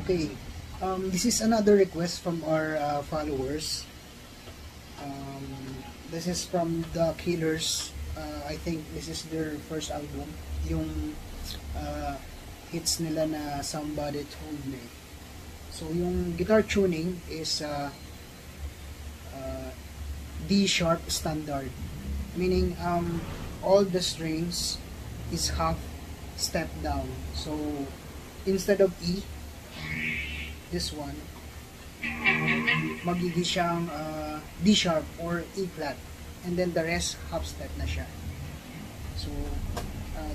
Okay, this is another request from our followers. This is from The Killers. I think this is their first album. Yung hits nila na Somebody Told Me. So yung guitar tuning is D sharp standard. Meaning all the strings is half step down. So instead of E, this one magiging siyang D sharp or E flat, and then the rest half step na siya. So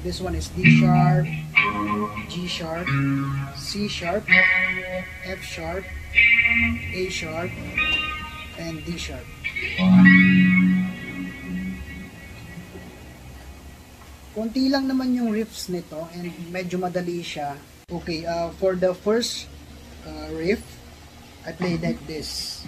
this one is D sharp, G sharp, C sharp, F sharp, A sharp, and D sharp. Konti lang naman yung riffs nito and medyo madali siya. Okay, for the first riff, I play like this.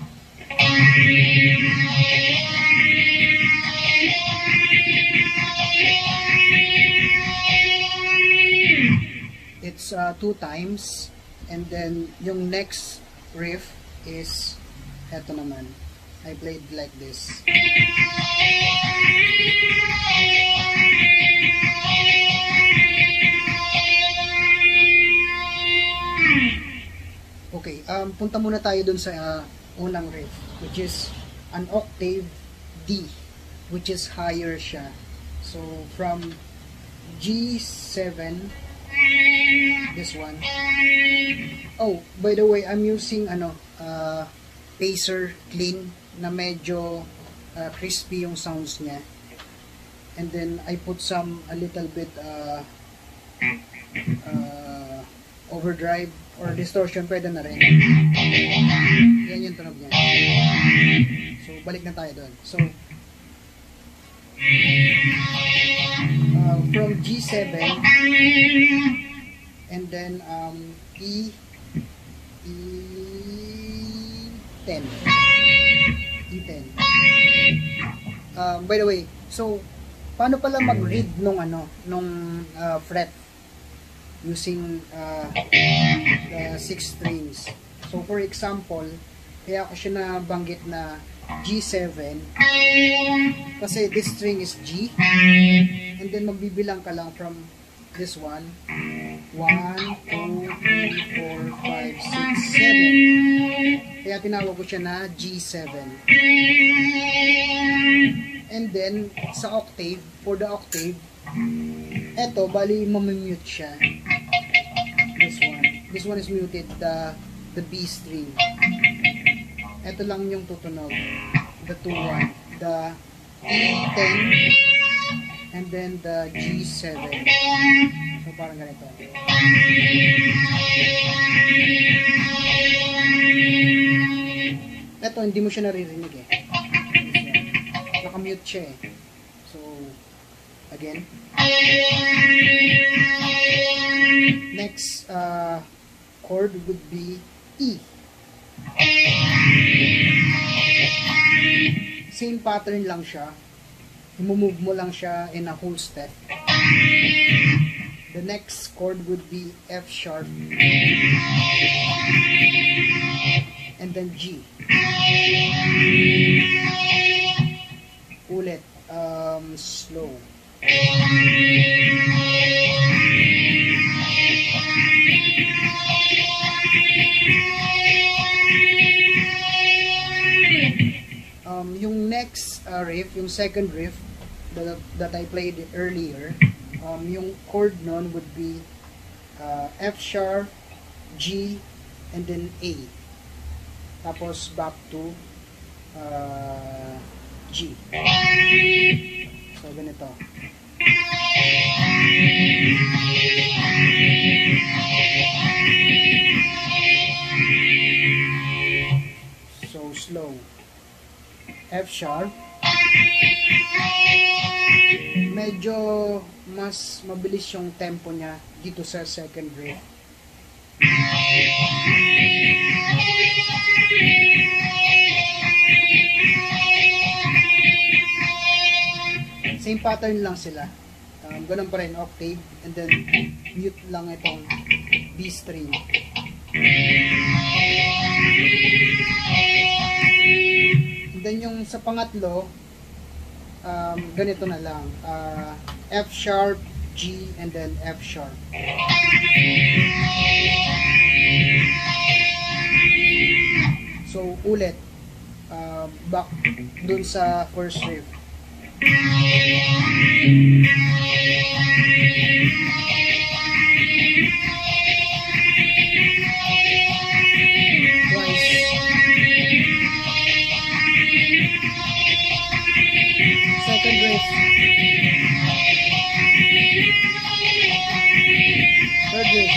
It's 2 times, and then yung next riff is eto naman. I played like this. Okay, punta muna tayo dun sa unang riff, which is an octave D, which is higher siya. So from G7, this one. Oh, by the way, I'm using Pacer Clean na medyo crispy yung sounds niya. And then I put a little bit overdrive or distortion, pwede na rin. Yan yung tunog niya. So balik na tayo doon. So from G7 and then E10. By the way, so paano pala mag-read nung fret using the 6 strings? So for example, kaya ko siya nabanggit na G7 kasi this string is G, and then magbibilang ka lang from this one, 1, 2, 3, 4, 5, 6, 7. Kaya tinawag ko siya na G7. And then sa octave, for the octave, eto bali mamimute siya. This one is muted, the B string. Ito lang yung tutunog. The 2-1. The E10 and then the G7. So parang ganito. Ito, hindi mo siya naririnig eh. Nakamute siya eh. So, again. Next chord would be E. Same pattern lang siya. I-move mo lang siya in a whole step. The next chord would be F sharp. And then G. Ulit. Slow. Yung next riff, yung second riff that I played earlier, yung chord nun would be F sharp, G, and then A. Tapos back to G. So ganito. So slow. F sharp. Medyo mas mabilis yung tempo niya dito sa second riff. Same pattern lang sila. Ganun pa rin, octave, and then mute lang itong B string. And then yung sa pangatlo, ganito na lang. F sharp, G, and then F sharp. So, ulit. Back dun sa first riff. Twice. Second riff. Third riff.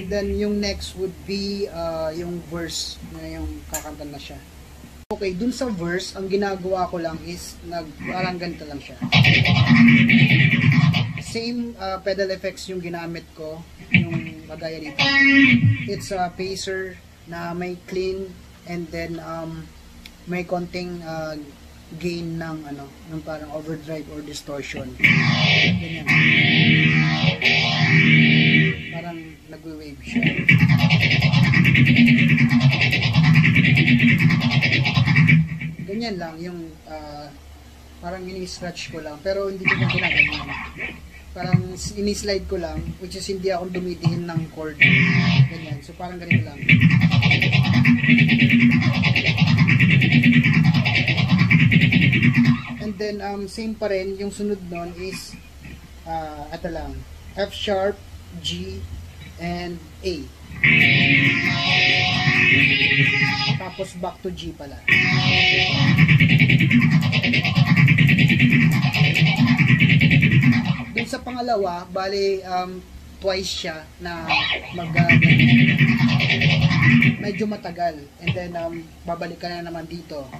And then yung next would be yung verse na yung kakanta na siya. Okay, dun sa verse, ang ginagawa ko lang is parang ganito lang siya. Same pedal effects yung ginamit ko, yung kagaya dito. It's a pacer na may clean and then may konting gain ng ng parang overdrive or distortion. Ganyan. Parang nagwe-wave siya. Ganyan lang yung parang ini-scratch ko lang pero hindi ko ginagawa. Parang ini-slide ko lang, which is hindi ako dumidiin ng chord. Ganyan. So parang ganito lang. And then same pa rin yung sunod nun is ito lang. F sharp, G, and A. Tapos back to G pala. Dun sa pangalawa, bali twice siya na medyo matagal. And then babalik ka na naman dito.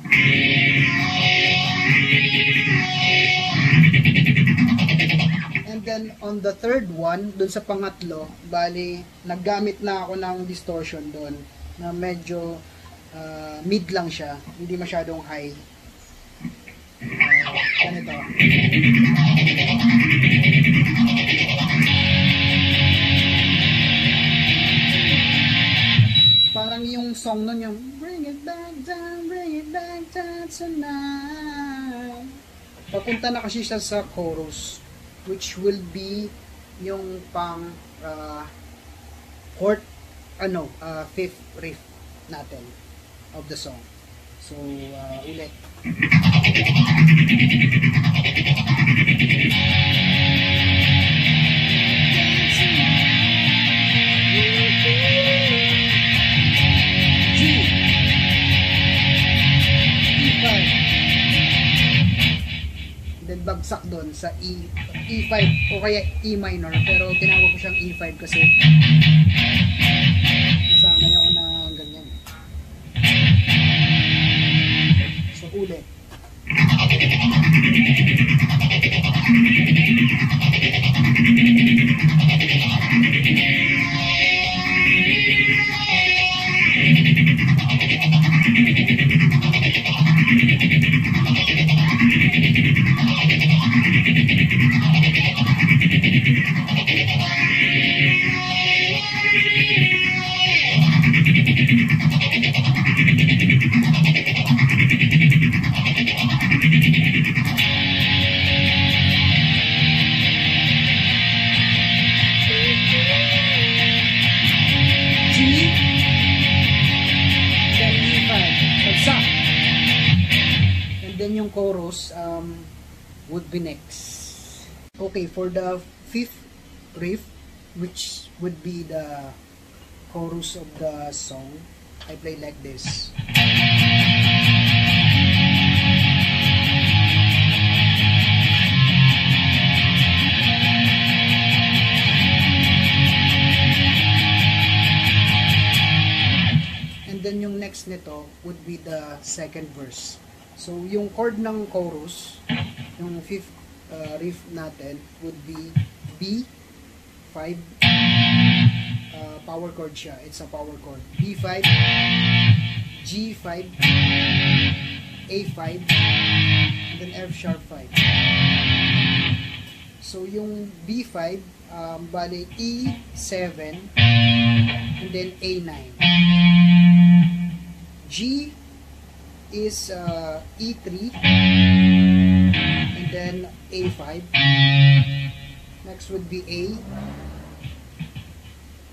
And then on the third one, dun sa pangatlo, bali naggamit na ako ng distortion dun na medyo mid lang siya, hindi masyadong high. Ganito. Parang yung song nun yung bring it back down tonight. Papunta na kasi siya sa chorus, which will be yung pang fourth, fifth riff natin of the song. So, ulit. then bagsak doon sa E5 o kaya E minor, pero tinawag ko siyang E5 kasi nasanay ako na ganyan. So ulit. Then yung chorus would be next. Okay, for the fifth riff, which would be the chorus of the song, I play like this. And then yung next nito would be the second verse. So, yung chord ng chorus, yung fifth riff natin would be B5, power chord siya, it's a power chord. B5, G5, A5, and then F sharp 5. So, yung B5, bali E7, and then A9. G is E3 and then A5. Next would be A,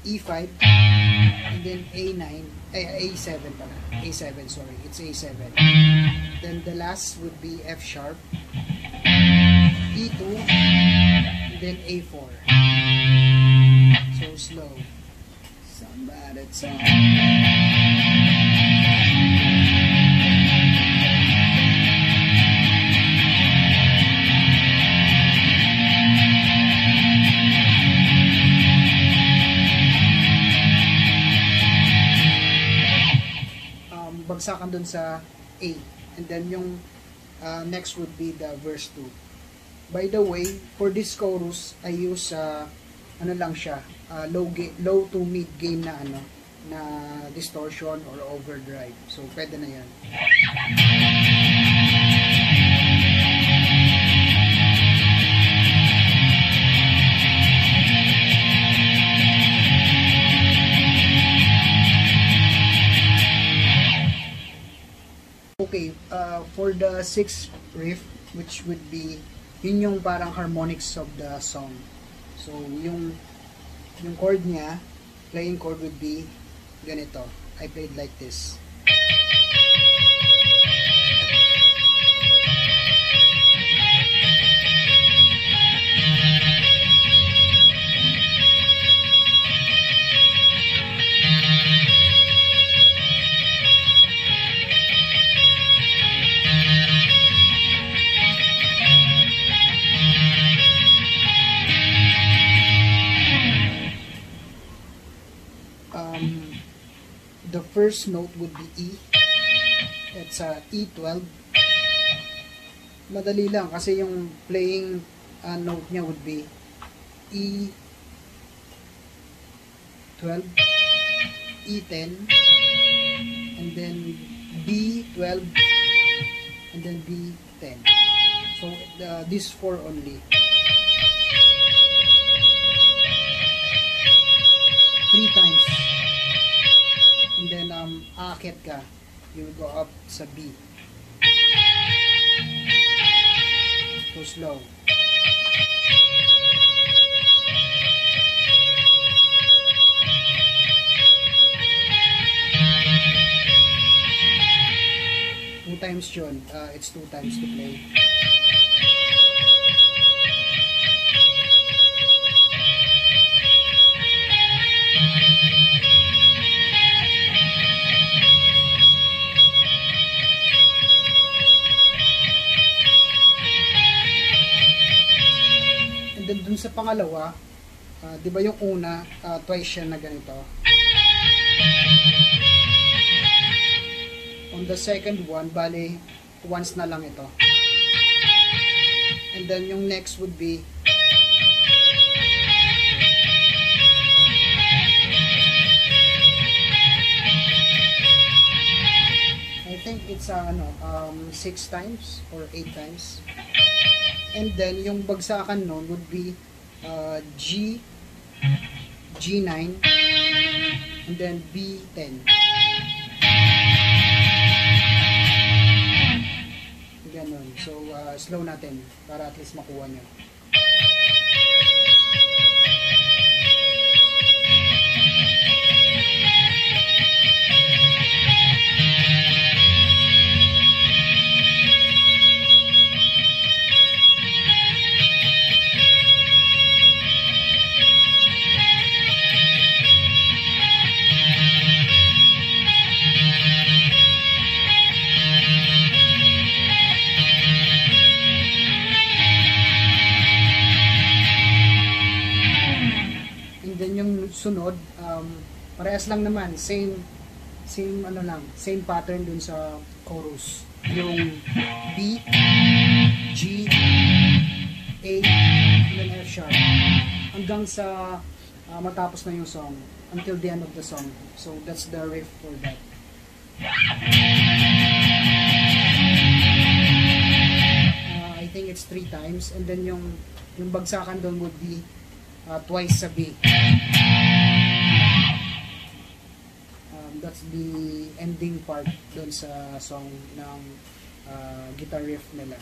E5 and then A9, A7 pala. A7, sorry, it's A7. Then the last would be F sharp, E2 and then A4. So slow. Somebody tell me. Bagsakan dun sa A, and then yung next would be the verse 2. By the way, for this chorus I use ano lang siya, low to mid gain na na distortion or overdrive, so pwede na yan. Okay, for the sixth riff, which would be, yun yung parang harmonics of the song. So, yung chord niya, playing chord would be ganito. I played like this. The first note would be E. It's E12. Madali lang kasi yung playing note niya would be E12, E10, and then B12, and then B10. So these four only. 3 times. And then aakyat ka, you will go up sa B. So slow. Two times yun. It's 2 times to play. dun sa pangalawa, di ba yung una, twice siya na ganito. On the second one, bali, once na lang ito. And then yung next would be I think it's 6 times or 8 times. And then yung bagsakan nun would be G, G9, and then B10. Ganon. So, slow natin para at least makuha nyo. Then yung sunod, parehas lang naman, same pattern dun sa chorus. Yung B, G, A, and then F sharp. Hanggang sa matapos na yung song, until the end of the song. So that's the riff for that. I think it's 3 times, and then yung bagsakan doon would be twice sa B. That's the ending part doon sa song ng guitar riff nila.